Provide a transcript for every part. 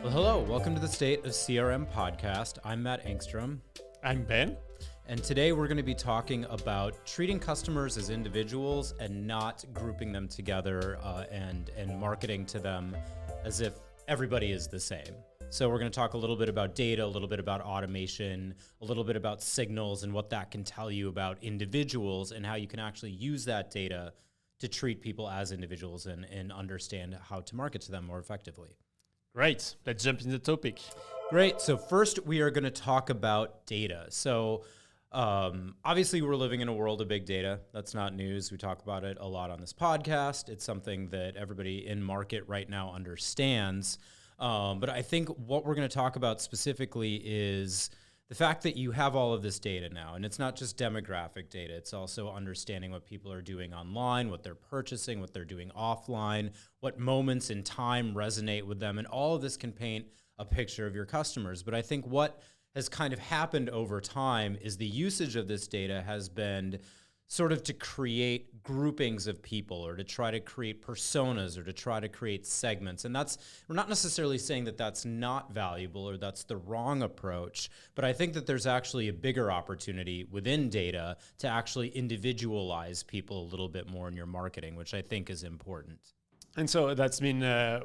Well, hello. Welcome to the State of CRM podcast. I'm Matt Engstrom. I'm Ben. And today we're going to be talking about treating customers as individuals and not grouping them together and marketing to them as if everybody is the same. So we're going to talk a little bit about data, a little bit about automation, a little bit about signals and what that can tell you about individuals and how you can actually use that data to treat people as individuals and understand how to market to them more effectively. Great. Let's jump into the topic. Great. So first, we are going to talk about data. So obviously, we're living in a world of big data. That's not news. We talk about it a lot on this podcast. It's something that everybody in market right now understands. But I think what we're going to talk about specifically is the fact that you have all of this data now. And it's not just demographic data. It's also understanding what people are doing online, what they're purchasing, what they're doing offline, what moments in time resonate with them. And all of this can paint a picture of your customers. But I think what has kind of happened over time is the usage of this data has been sort of to create groupings of people or to try to create personas or to try to create segments. And we're not necessarily saying that that's not valuable or that's the wrong approach, but I think that there's actually a bigger opportunity within data to actually individualize people a little bit more in your marketing, which I think is important. And so that's the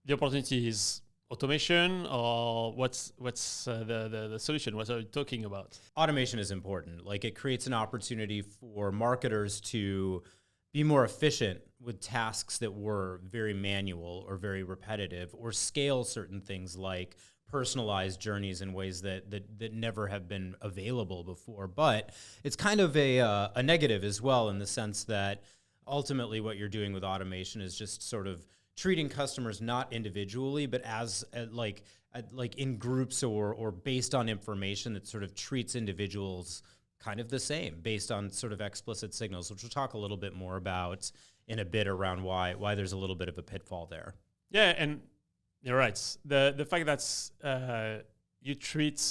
opportunity is automation, or what's the solution? What are you talking about? Automation is important. Like, it creates an opportunity for marketers to be more efficient with tasks that were very manual or very repetitive, or scale certain things like personalized journeys in ways that never have been available before. But it's kind of a negative as well, in the sense that ultimately what you're doing with automation is just sort of treating customers not individually, but as like in groups or based on information that sort of treats individuals kind of the same, based on sort of explicit signals, which we'll talk a little bit more about in a bit around why there's a little bit of a pitfall there. Yeah, and you're right. The fact that you treat,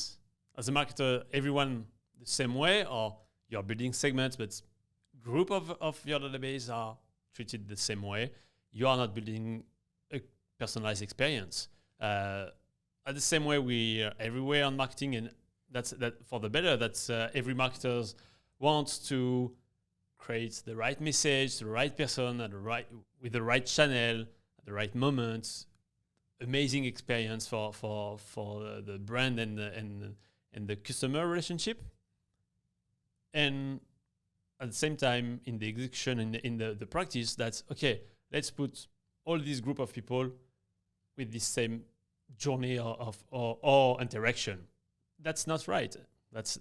as a marketer, everyone the same way, or you're building segments, but group of your database are treated the same way, you are not building a personalized experience. At the same way, we are everywhere on marketing, and that's for the better. That's every marketer wants to create the right message, the right person, with the right channel, at the right moment. Amazing experience for the brand and the customer relationship. And at the same time, in the execution and in the practice, that's okay. Let's put all this group of people with the same journey or interaction. That's not right. That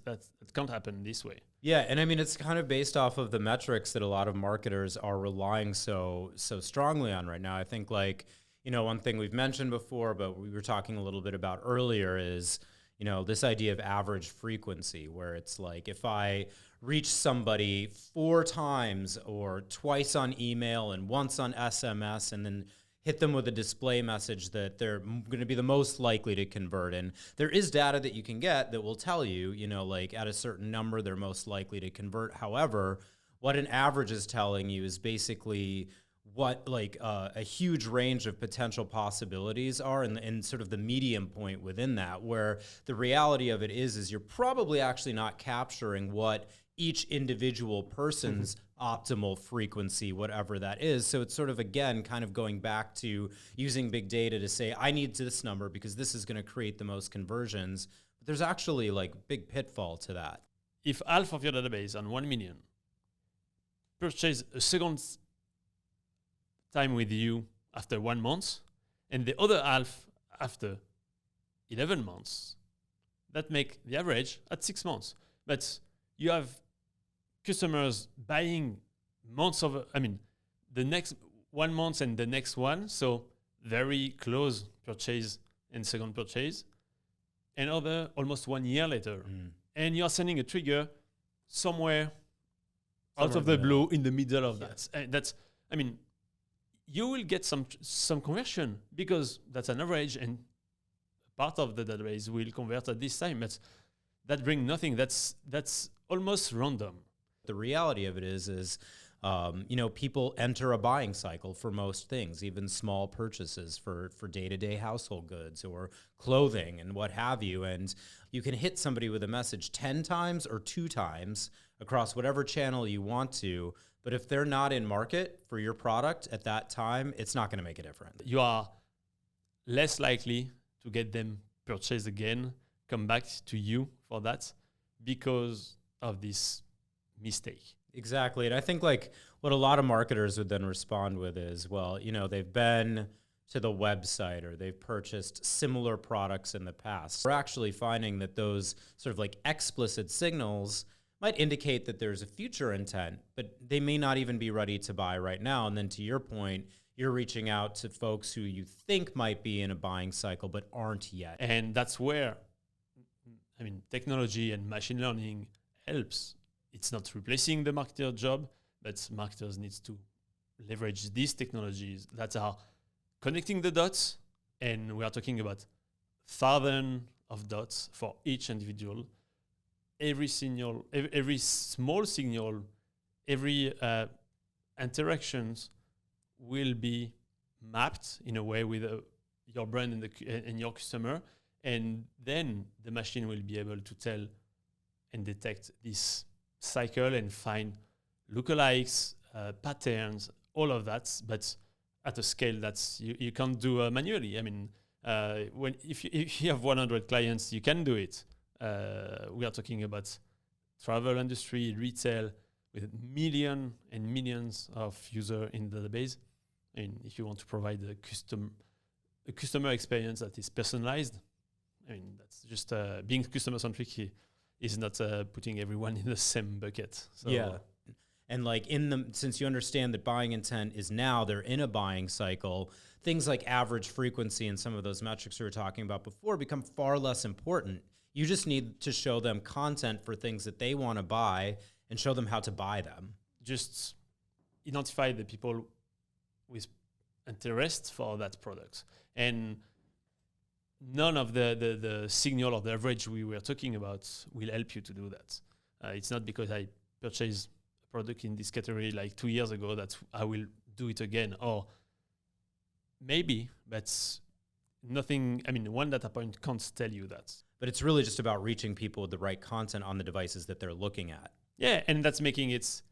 can't happen this way. Yeah, and I mean, it's kind of based off of the metrics that a lot of marketers are relying so strongly on right now. I think, like, one thing we've mentioned before, but we were talking a little bit about earlier, is this idea of average frequency, where it's like, if I reach somebody 4 times or twice on email and once on SMS, and then hit them with a display message, that they're going to be the most likely to convert. And there is data that you can get that will tell you, like, at a certain number, they're most likely to convert. However, what an average is telling you is basically what a huge range of potential possibilities are, and sort of the medium point within that, where the reality of it is you're probably actually not capturing what each individual person's optimal frequency, whatever that is. So it's sort of, again, kind of going back to using big data to say, I need this number because this is going to create the most conversions. But there's actually big pitfall to that. If half of your database on 1 million purchase a second time with you after 1 month, and the other half after 11 months, that make the average at 6 months. But you have customers buying the next 1 month and the next one, so very close purchase and second purchase, and other almost 1 year later. And you're sending a trigger somewhere out of the blue in the middle of that. And you will get some conversion because that's an average, and part of the database will convert at this time. But that brings nothing. That's almost random. The reality of it is People enter a buying cycle for most things, even small purchases for day-to-day household goods or clothing and what have you. And you can hit somebody with a message 10 times or 2 times across whatever channel you want to. But if they're not in market for your product at that time, it's not going to make a difference. You are less likely to get them purchase again, come back to you for that because of this mistake. Exactly. And I think like what a lot of marketers would then respond with is, well, they've been to the website or they've purchased similar products in the past. We're actually finding that those sort of like explicit signals might indicate that there's a future intent, but they may not even be ready to buy right now. And then to your point, you're reaching out to folks who you think might be in a buying cycle but aren't yet. And that's where, technology and machine learning helps. It's not replacing the marketer job, but marketers need to leverage these technologies that are connecting the dots. And we are talking about thousands of dots for each individual. Every signal, every small signal, every interactions will be mapped in a way with your brand and your customer. And then the machine will be able to tell and detect this cycle and find lookalikes, patterns, all of that, but at a scale that's you can't do manually. If you have 100 clients, you can do it. We are talking about travel industry, retail, with millions and millions of users in the database. And if you want to provide a customer experience that is personalized, that's just being customer centric is not putting everyone in the same bucket. So yeah. And like since you understand that buying intent is now, they're in a buying cycle, things like average frequency and some of those metrics we were talking about before become far less important. You just need to show them content for things that they want to buy and show them how to buy them. Just identify the people with interest for that product. And none of the signal or the average we were talking about will help you to do that. It's not because I purchased a product in this category like 2 years ago that I will do it again. Or maybe, but nothing, one data point can't tell you that. But it's really just about reaching people with the right content on the devices that they're looking at. Yeah, and that's making it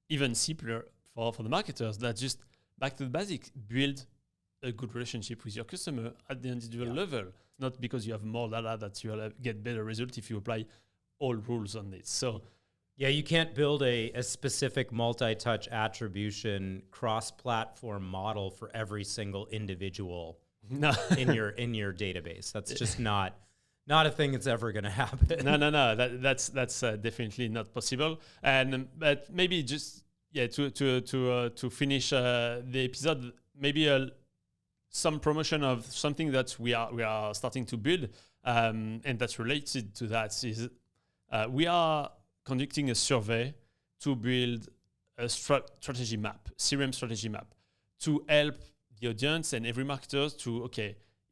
even simpler for the marketers. That's just back to the basics. Build a good relationship with your customer at the individual level. Not because you have more data that you'll get better results if you apply all rules on it. So yeah, you can't build a specific multi-touch attribution cross-platform model for every single individual in your database. That's just not a thing that's ever going to happen. No. That's definitely not possible. And but maybe just to finish the episode, maybe some promotion of something that we are starting to build, and that's related to that is we are conducting a survey to build a strategy map, CRM strategy map, to help the audience and every marketer to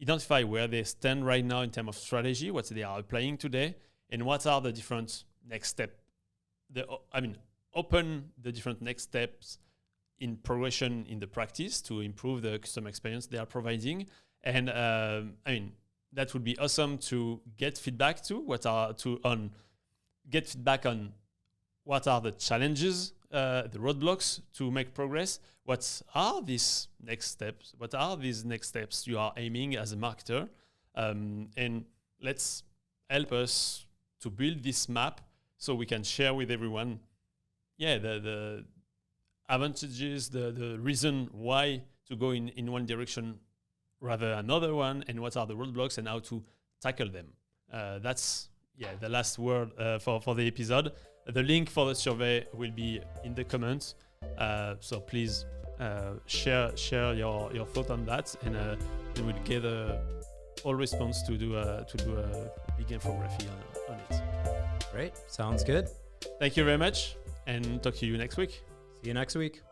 identify where they stand right now in terms of strategy, what they are applying today, and what are the different next steps. Open the different next steps in progression in the practice to improve the customer experience they are providing. And that would be awesome to get feedback get feedback on what are the challenges, the roadblocks to make progress. What are these next steps? What are these next steps you are aiming as a marketer? And let's help us to build this map so we can share with everyone, the advantages, the reason why to go in one direction rather another one, and what are the roadblocks and how to tackle them. That's the last word for the episode. The link for the survey will be in the comments. So please share your thought on that, and we'll gather all response to do a big infography on it. Great, sounds good. Thank you very much, and talk to you next week. See you next week.